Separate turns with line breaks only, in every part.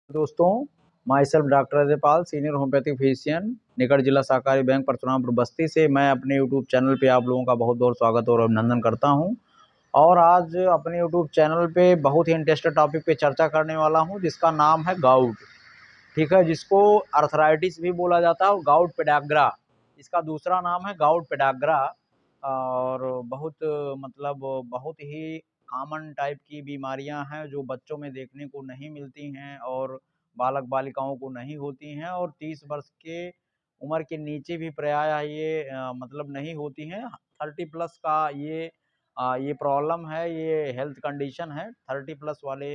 दोस्तों, my self doctor Ajay Pal, senior homeopathic physician, निकट जिला सहकारी बैंक परशुरामपुर बस्ती से मैं अपने यूट्यूब चैनल पे आप लोगों का बहुत बहुत स्वागत और अभिनंदन करता हूं। और आज अपने यूट्यूब चैनल पे बहुत ही इंटरेस्टेड टॉपिक पे चर्चा करने वाला हूं, जिसका नाम है गाउट। ठीक है, जिसको अर्थराइटिस भी बोला जाता है और गाउट पेडाग्रा, इसका दूसरा नाम है गाउट पेडाग्रा। और बहुत ही कॉमन टाइप की बीमारियां हैं जो बच्चों में देखने को नहीं मिलती हैं और बालक बालिकाओं को नहीं होती हैं, और 30 वर्ष के उम्र के नीचे भी प्रायः ये नहीं होती हैं। 30 प्लस का ये प्रॉब्लम है, ये हेल्थ कंडीशन है। 30 प्लस वाले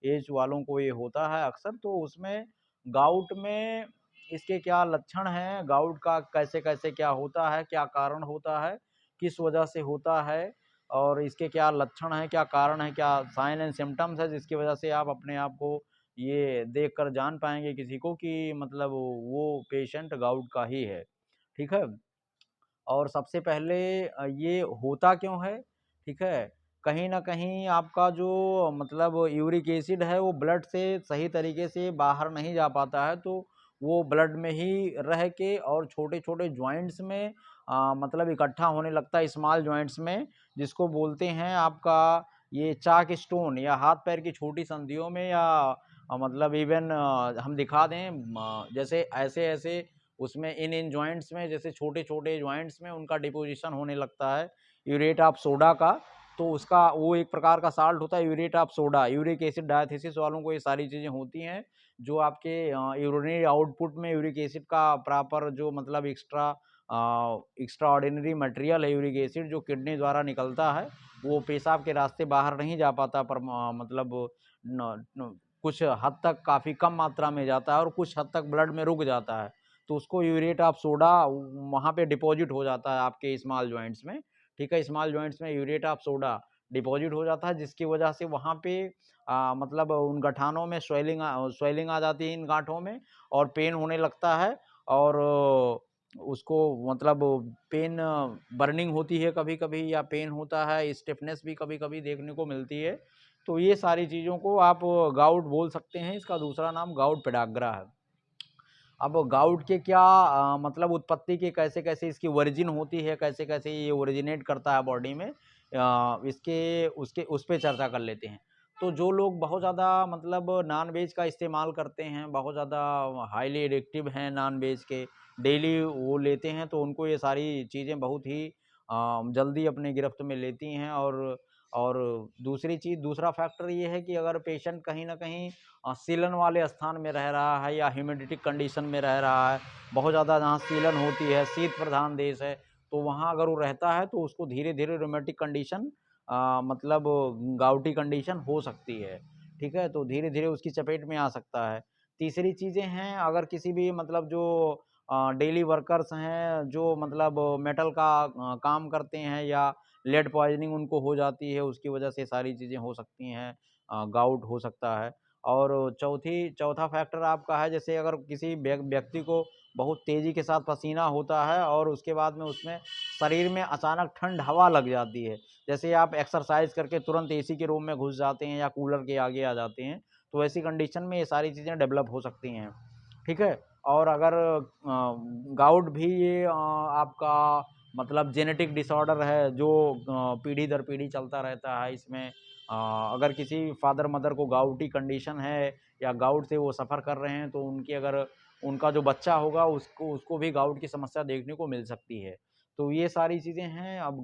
एज वालों को ये होता है अक्सर। तो उसमें गाउट में इसके क्या लक्षण हैं, गाउट का कैसे कैसे क्या होता है, क्या कारण होता है, किस वजह से होता है, और इसके क्या लक्षण हैं, क्या कारण है, क्या साइन एंड सिम्टम्स है, जिसकी वजह से आप अपने आप को ये देख कर जान पाएंगे किसी को कि वो पेशेंट गाउट का ही है। ठीक है। और सबसे पहले ये होता क्यों है? ठीक है, कहीं न कहीं आपका जो यूरिक एसिड है वो ब्लड से सही तरीके से बाहर नहीं जा पाता है, तो वो ब्लड में ही रह के और छोटे-छोटे जॉइंट्स में इकट्ठा होने लगता है, स्मॉल जॉइंट्स में, जिसको बोलते हैं आपका ये चाक स्टोन, या हाथ-पैर की छोटी संधियों में, या इवन हम दिखा दें जैसे ऐसे-ऐसे उसमें इन जॉइंट्स में, जैसे छोटे-छोटे जॉइंट्स में उनका डिपोज़िशन होने लगता है यूरेट ऑफ सोडा का। तो उसका वो एक प्रकार का साल्ट होता है urate of soda. Uric acid diathesis वालों को ये सारी चीज़ें होती हैं, जो आपके यूरिनरी आउटपुट में यूरिक एसिड का प्रॉपर जो एक्स्ट्रा ऑर्डिनरी मटेरियल है यूरिक एसिड, जो किडनी द्वारा निकलता है, वो पेशाब के रास्ते बाहर नहीं जा पाता, पर न न कुछ हद तक काफ़ी कम मात्रा में जाता है और कुछ हद तक ब्लड में रुक जाता है। तो उसको यूरेट ऑफ सोडा वहाँ पे डिपॉजिट हो जाता है आपके स्मॉल जॉइंट्स में। ठीक है, स्मॉल जॉइंट्स में यूरेट ऑफ सोडा डिपॉजिट हो जाता है, जिसकी वजह से वहाँ पे उन गठानों में स्वेलिंग आ जाती है इन गाँठों में, और पेन होने लगता है। और उसको पेन बर्निंग होती है कभी-कभी, या पेन होता है, स्टिफनेस भी कभी-कभी देखने को मिलती है। तो ये सारी चीज़ों को आप गाउट बोल सकते हैं। इसका दूसरा नाम गाउट पेडाग्रा है। अब गाउट के क्या उत्पत्ति के कैसे-कैसे इसकी ओरिजिन होती है, कैसे-कैसे ये ओरिजिनेट करता है बॉडी में, इसके उसके उस पे चर्चा कर लेते हैं। तो जो लोग बहुत ज़्यादा नॉन-वेज का इस्तेमाल करते हैं, बहुत ज़्यादा हाइली एडिक्टिव हैं नॉन-वेज के, डेली वो लेते हैं, तो उनको ये सारी चीज़ें बहुत ही जल्दी अपने गिरफ्त में लेती हैं। और दूसरा फैक्टर ये है कि अगर पेशेंट कहीं न कहीं सीलन वाले स्थान में रह रहा है, या ह्यूमिडिटी कंडीशन में रह रहा है, बहुत ज़्यादा जहाँ सीलन होती है, शीत प्रधान देश है, तो वहाँ अगर वो रहता है तो उसको धीरे-धीरे रूमेटिक कंडीशन गाउटी कंडीशन हो सकती है। ठीक है? तो धीरे-धीरे उसकी चपेट में आ सकता है। तीसरी चीज़ें हैं, अगर किसी भी जो डेली वर्कर्स हैं, जो मेटल का काम करते हैं, या लेड पॉइज़निंग उनको हो जाती है, उसकी वजह से सारी चीज़ें हो सकती हैं, गाउट हो सकता है। और चौथा फैक्टर आपका है, जैसे अगर किसी व्यक्ति को बहुत तेज़ी के साथ पसीना होता है और उसके बाद में उसमें शरीर में अचानक ठंड हवा लग जाती है, जैसे आप एक्सरसाइज करके तुरंत एसी के रूम में घुस जाते हैं या कूलर के आगे आ जाते हैं, तो ऐसी कंडीशन में ये सारी चीज़ें डेवलप हो सकती हैं। ठीक है? और अगर गाउट भी ये आपका जेनेटिक डिसऑर्डर है, जो पीढ़ी दर पीढ़ी चलता रहता है। इसमें अगर किसी फादर मदर को गाउटी कंडीशन है, या गाउट से वो सफ़र कर रहे हैं, तो अगर उनका जो बच्चा होगा उसको उसको भी गाउट की समस्या देखने को मिल सकती है। तो ये सारी चीज़ें हैं। अब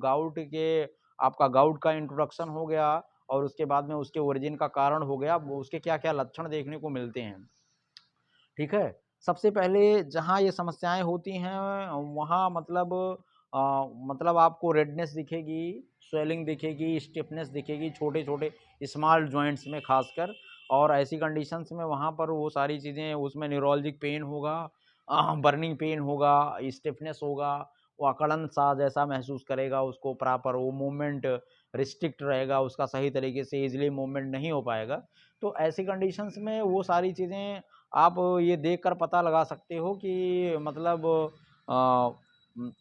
आपका गाउट का इंट्रोडक्शन हो गया, और उसके बाद में उसके ओरिजिन का कारण हो गया, अब उसके क्या-क्या लक्षण देखने को मिलते हैं। ठीक है? सबसे पहले जहाँ ये समस्याएँ होती हैं, वहाँ आपको रेडनेस दिखेगी, स्वेलिंग दिखेगी, स्टिफनेस दिखेगी, छोटे-छोटे स्मॉल जॉइंट्स में ख़ासकर। और ऐसी कंडीशंस में वहाँ पर वो सारी चीज़ें, उसमें न्यूरोलजिक पेन होगा, बर्निंग पेन होगा, स्टिफनेस होगा, वो अकड़न-सा जैसा महसूस करेगा, उसको प्रॉपर वो मूवमेंट रिस्ट्रिक्ट रहेगा, उसका सही तरीके से ईज़िली मूवमेंट नहीं हो पाएगा। तो ऐसी कंडीशंस में वो सारी चीज़ें आप ये देखकर पता लगा सकते हो कि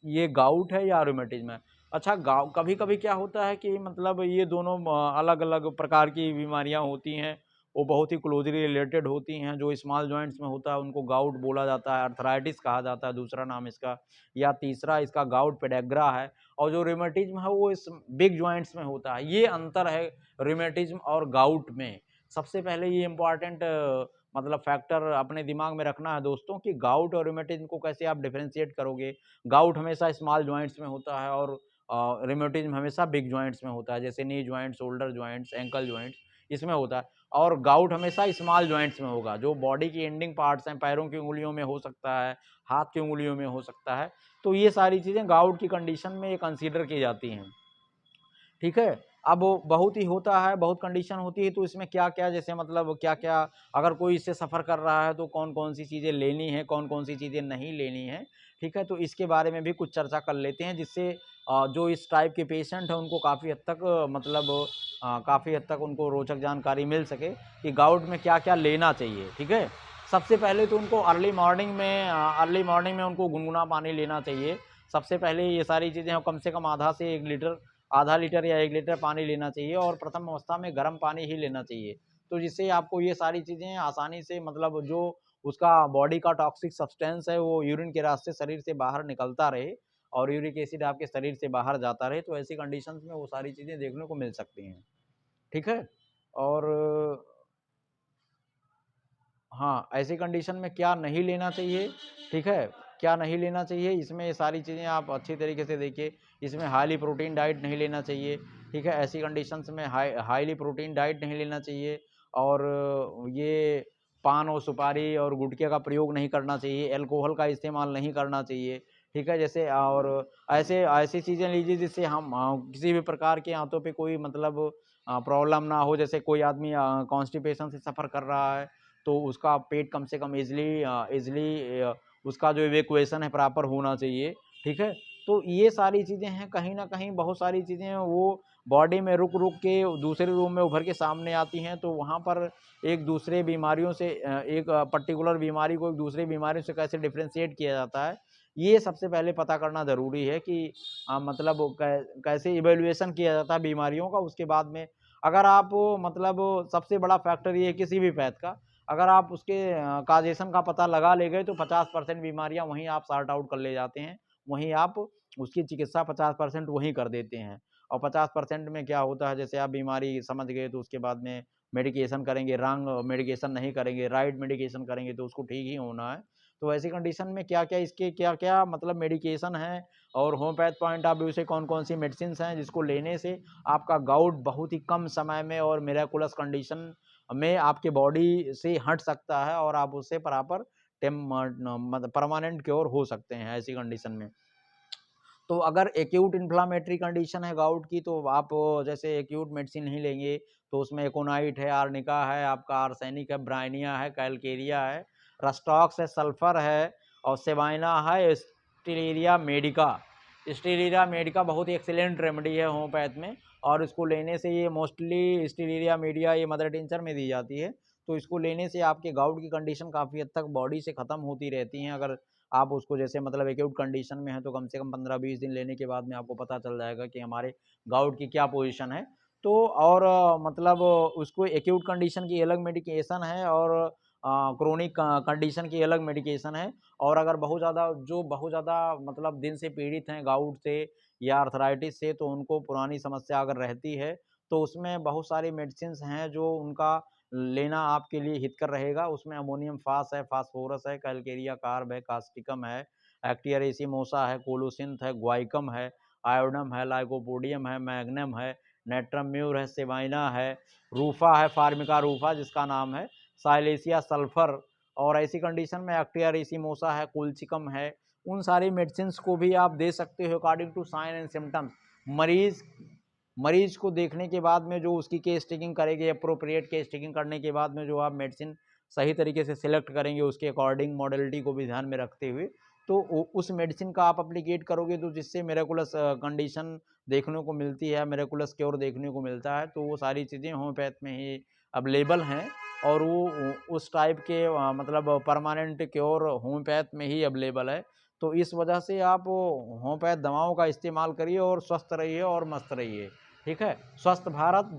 ये गाउट है या रूमेटिज़्म है। अच्छा, गाउ कभी-कभी क्या होता है कि ये दोनों अलग-अलग प्रकार की बीमारियाँ होती हैं, वो बहुत ही क्लोजली रिलेटेड होती हैं। जो स्मॉल जॉइंट्स में होता है उनको गाउट बोला जाता है, अर्थराइटिस कहा जाता है दूसरा नाम इसका, या तीसरा इसका गाउट पेडेग्रा है। और जो रिमेटिज्म है वो इस बिग जॉइंट्स में होता है। ये अंतर है रिमेटिज्म और गाउट में। सबसे पहले ये इम्पॉर्टेंट मतलब फैक्टर अपने दिमाग में रखना है दोस्तों कि गाउट और रिमेटिज्म को कैसे आप डिफरेंशिएट करोगे। गाउट हमेशा स्मॉल जॉइंट्स में होता है और रिमेटिज्म हमेशा बिग जॉइंट्स में होता है, जैसे knee joint, shoulder joints, ankle joints, इसमें होता है। और गाउट हमेशा स्मॉल जॉइंट्स में होगा, जो बॉडी की एंडिंग पार्ट्स हैं, पैरों की उंगलियों में हो सकता है, हाथ की उंगलियों में हो सकता है। तो ये सारी चीज़ें गाउट की कंडीशन में कंसीडर की जाती हैं। ठीक है। अब बहुत ही होता है, बहुत कंडीशन होती है, तो इसमें क्या-क्या जैसे मतलब क्या-क्या अगर कोई इससे सफ़र कर रहा है तो कौन-कौन सी चीज़ें लेनी है, कौन-कौन सी चीज़ें नहीं लेनी है, ठीक है? तो इसके बारे में भी कुछ चर्चा कर लेते हैं, जिससे जो इस टाइप के पेशेंट हैं उनको काफ़ी हद तक मतलब काफ़ी हद तक उनको रोचक जानकारी मिल सके कि गाउट में क्या-क्या लेना चाहिए, ठीक है? सबसे पहले तो उनको अर्ली मॉर्निंग में उनको गुनगुना पानी लेना चाहिए। सबसे पहले ये सारी चीज़ें कम से कम आधा लीटर या 1 लीटर पानी लेना चाहिए और प्रथम अवस्था में गर्म पानी ही लेना चाहिए। तो जिससे आपको ये सारी चीज़ें आसानी से मतलब जो उसका बॉडी का टॉक्सिक सब्सटेंस है वो यूरिन के रास्ते शरीर से बाहर निकलता रहे और यूरिक एसिड आपके शरीर से बाहर जाता रहे, तो ऐसी कंडीशंस में वो सारी चीज़ें देखने को मिल सकती हैं। ठीक है? और हाँ, ऐसी कंडीशन में क्या नहीं लेना चाहिए, ठीक है? क्या नहीं लेना चाहिए, इसमें ये सारी चीज़ें आप अच्छी तरीके से देखिए। इसमें हाईली प्रोटीन डाइट नहीं लेना चाहिए, ठीक है? ऐसी कंडीशंस में हाईली प्रोटीन डाइट नहीं लेना चाहिए और ये पान और सुपारी और गुटखे का प्रयोग नहीं करना चाहिए, अल्कोहल का इस्तेमाल नहीं करना चाहिए, ठीक है? जैसे और ऐसे ऐसी चीज़ें लीजिए जिससे हम किसी भी प्रकार के आँतों पे कोई मतलब प्रॉब्लम ना हो। जैसे कोई आदमी कॉन्स्टिपेशन से सफ़र कर रहा है, तो उसका पेट कम से कम ईज़िली उसका जो इवैक्यूएशन है प्रॉपर होना चाहिए, ठीक है? तो ये सारी चीज़ें हैं, कहीं न कहीं बहुत सारी चीज़ें हैं वो बॉडी में रुक-रुक के दूसरे रूम में उभर के सामने आती हैं, तो वहाँ पर एक दूसरे बीमारियों से एक पर्टिकुलर बीमारी को एक दूसरे बीमारियों से कैसे डिफरेंशिएट किया जाता है, ये सबसे पहले पता करना ज़रूरी है कि मतलब कैसे इवैल्यूएशन किया जाता है बीमारियों का। उसके बाद में अगर आप मतलब सबसे बड़ा फैक्टर ये है किसी भी पैथ का, अगर आप उसके काज़ेशन का पता लगा ले गए तो 50% बीमारियाँ वहीं आप सॉर्ट आउट कर ले जाते हैं। वहीं आप उसकी चिकित्सा 50% वहीं कर देते हैं और 50% में क्या होता है, जैसे आप बीमारी समझ गए तो उसके बाद में मेडिकेशन करेंगे, रॉन्ग मेडिकेशन नहीं करेंगे, राइट मेडिकेशन करेंगे तो उसको ठीक ही होना है। तो ऐसी कंडीशन में क्या-क्या इसके क्या-क्या मतलब मेडिकेशन हैं और होम्योपैथ पॉइंट ऑफ व्यू से कौन-कौन सी मेडिसिन्स हैं जिसको लेने से आपका गाउट बहुत ही कम समय में और मिरेकुलस कंडीशन में आपके बॉडी से हट सकता है और आप उससे प्रॉपर मतलब परमानेंट क्योर हो सकते हैं ऐसी कंडीशन में। तो अगर एक्यूट इन्फ्लेमेटरी कंडीशन है गाउट की तो आप जैसे एक्यूट मेडिसिन नहीं लेंगे, तो उसमें एकोनाइट है, आर्निका है, आपका आर्सेनिक है, ब्रायनिया है, कैलकेरिया है, रस्टॉक्स है, सल्फर है और सेवाइना है, स्टीलेरिया मेडिका बहुत ही एक्सीलेंट रेमेडी है होम्योपैथ में और इसको लेने से ये मोस्टली स्टीलेरिया मीडिया ये मदर टिंचर में दी जाती है। तो इसको लेने से आपके गाउट की कंडीशन काफ़ी हद तक बॉडी से ख़त्म होती रहती हैं। अगर आप उसको जैसे मतलब एक्यूट कंडीशन में है तो कम से कम 15-20 दिन लेने के बाद में आपको पता चल जाएगा कि हमारे गाउट की क्या पोजीशन है। तो और मतलब उसको एक्यूट कंडीशन की अलग मेडिकेशन है और क्रोनिक कंडीशन की अलग मेडिकेशन है और अगर बहुत ज़्यादा मतलब दिन से पीड़ित हैं गाउट से या आर्थराइटिस से, तो उनको पुरानी समस्या अगर रहती है, तो उसमें बहुत सारी मेडिसिन्स हैं जो उनका लेना आपके लिए हितकर रहेगा। उसमें अमोनियम फ़ास है, फास्फोरस है, कैलकेरिया कार्ब है, कास्टिकम है, एक्टिया रेसिमोसा है, कोलोसिंथ है, ग्वाइकम है, आयोडम है, लाइकोपोडियम है, मैग्नम है, नेट्रम म्यूर है, सेवाइना है, रूफा है, फार्मिका रूफा जिसका नाम है, साइलेसिया सल्फर और ऐसी कंडीशन में एक्टिया रेसिमोसा है, कुलचिकम है। उन सारी मेडिसिन्स को भी आप दे सकते हो according to sign and symptoms. मरीज़ मरीज को देखने के बाद में जो उसकी केस टेकिंग करेंगे, एप्रोप्रिएट केस टेकिंग करने के बाद में जो आप मेडिसिन सही तरीके से सिलेक्ट करेंगे उसके अकॉर्डिंग मॉडलिटी को भी ध्यान में रखते हुए, तो उस मेडिसिन का आप एप्लीकेट करोगे तो जिससे मिरेकुलस कंडीशन देखने को मिलती है, मिरेकुलस क्योर देखने को मिलता है, तो वो सारी चीज़ें होम्योपैथ में ही अवेलेबल हैं और वो उस टाइप के मतलब परमानेंट क्योर होम्योपैथ में ही अवेलेबल है। तो इस वजह से आप होम्योपैथ दवाओं का इस्तेमाल करिए और स्वस्थ रहिए और मस्त रहिए। ठीक है? स्वस्थ भारत